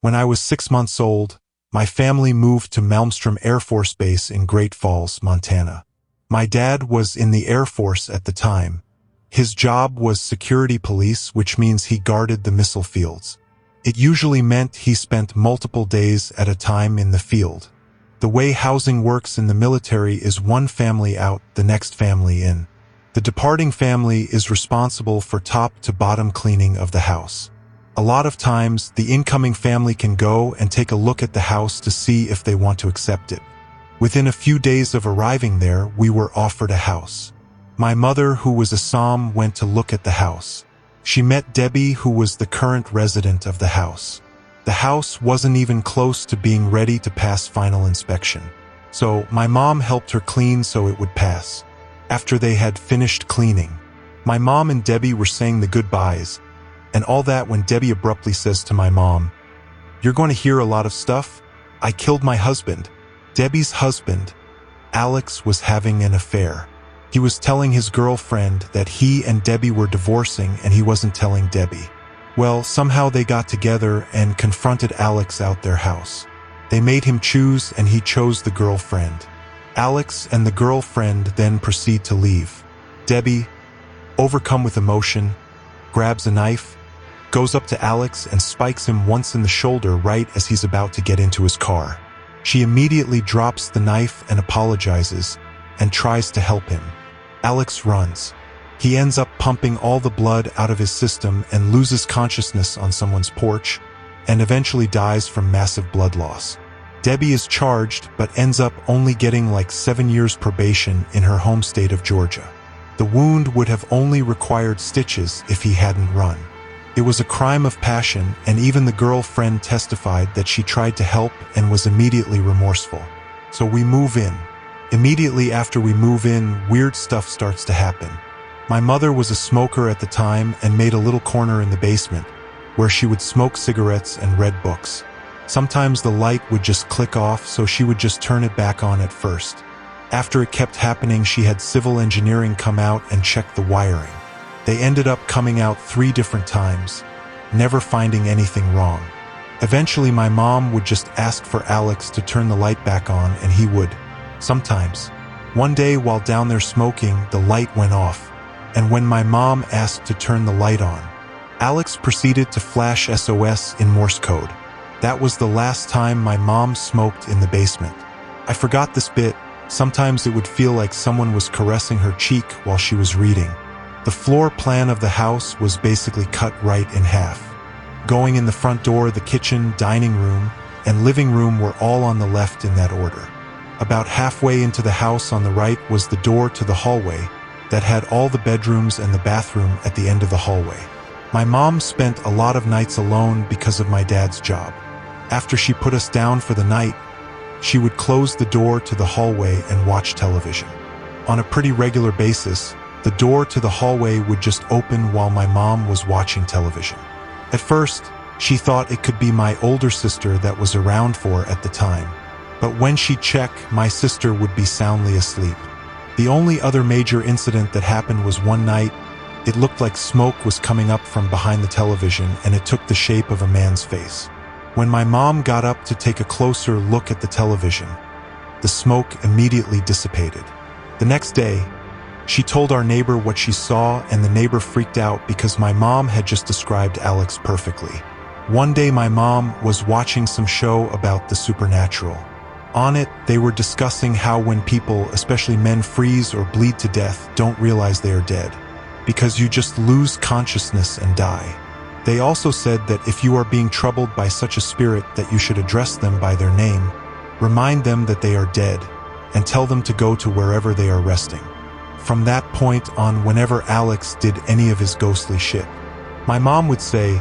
When I was 6 months old, my family moved to Malmstrom Air Force Base in Great Falls, Montana. My dad was in the Air Force at the time. His job was security police, which means he guarded the missile fields. It usually meant he spent multiple days at a time in the field. The way housing works in the military is one family out, the next family in. The departing family is responsible for top to bottom cleaning of the house. A lot of times, the incoming family can go and take a look at the house to see if they want to accept it. Within a few days of arriving there, we were offered a house. My mother, who was a Som, went to look at the house. She met Debbie, who was the current resident of the house. The house wasn't even close to being ready to pass final inspection. So my mom helped her clean so it would pass. After they had finished cleaning, my mom and Debbie were saying the goodbyes, and all that when Debbie abruptly says to my mom, "You're going to hear a lot of stuff. I killed my husband." Debbie's husband, Alex, was having an affair. He was telling his girlfriend that he and Debbie were divorcing and he wasn't telling Debbie. Well, somehow they got together and confronted Alex out their house. They made him choose and he chose the girlfriend. Alex and the girlfriend then proceed to leave. Debbie, overcome with emotion, grabs a knife, goes up to Alex and spikes him once in the shoulder right as he's about to get into his car. She immediately drops the knife and apologizes and tries to help him. Alex runs. He ends up pumping all the blood out of his system and loses consciousness on someone's porch and eventually dies from massive blood loss. Debbie is charged but ends up only getting like 7 years probation in her home state of Georgia. The wound would have only required stitches if he hadn't run. It was a crime of passion, and even the girlfriend testified that she tried to help and was immediately remorseful. So we move in. Immediately after we move in, weird stuff starts to happen. My mother was a smoker at the time and made a little corner in the basement where she would smoke cigarettes and read books. Sometimes the light would just click off, so she would just turn it back on at first. After it kept happening, she had civil engineering come out and check the wiring. They ended up coming out 3 different times, never finding anything wrong. Eventually, my mom would just ask for Alex to turn the light back on, and he would. Sometimes. One day, while down there smoking, the light went off, and when my mom asked to turn the light on, Alex proceeded to flash SOS in Morse code. That was the last time my mom smoked in the basement. I forgot this bit. Sometimes it would feel like someone was caressing her cheek while she was reading. The floor plan of the house was basically cut right in half. Going in the front door, the kitchen, dining room, and living room were all on the left in that order. About halfway into the house on the right was the door to the hallway that had all the bedrooms and the bathroom at the end of the hallway. My mom spent a lot of nights alone because of my dad's job. After she put us down for the night, she would close the door to the hallway and watch television. On a pretty regular basis, the door to the hallway would just open while my mom was watching television. At first, she thought it could be my older sister that was around for at the time. But when she'd check, my sister would be soundly asleep. The only other major incident that happened was one night. It looked like smoke was coming up from behind the television, and it took the shape of a man's face. When my mom got up to take a closer look at the television, the smoke immediately dissipated. The next day, she told our neighbor what she saw, and the neighbor freaked out because my mom had just described Alex perfectly. One day my mom was watching some show about the supernatural. On it, they were discussing how when people, especially men, freeze or bleed to death, don't realize they are dead, because you just lose consciousness and die. They also said that if you are being troubled by such a spirit, that you should address them by their name, remind them that they are dead, and tell them to go to wherever they are resting. From that point on, whenever Alex did any of his ghostly shit, my mom would say,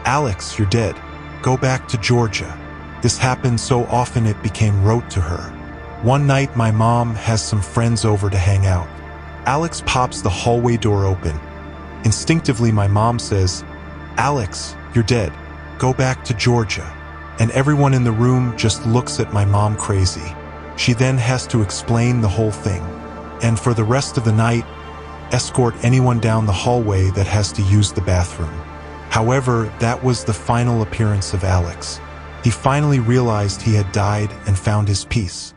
"Alex, you're dead. Go back to Georgia." This happened so often it became rote to her. One night my mom has some friends over to hang out. Alex pops the hallway door open. Instinctively my mom says, "Alex, you're dead. Go back to Georgia." And everyone in the room just looks at my mom crazy. She then has to explain the whole thing, and for the rest of the night, escort anyone down the hallway that has to use the bathroom. However, that was the final appearance of Alex. He finally realized he had died and found his peace.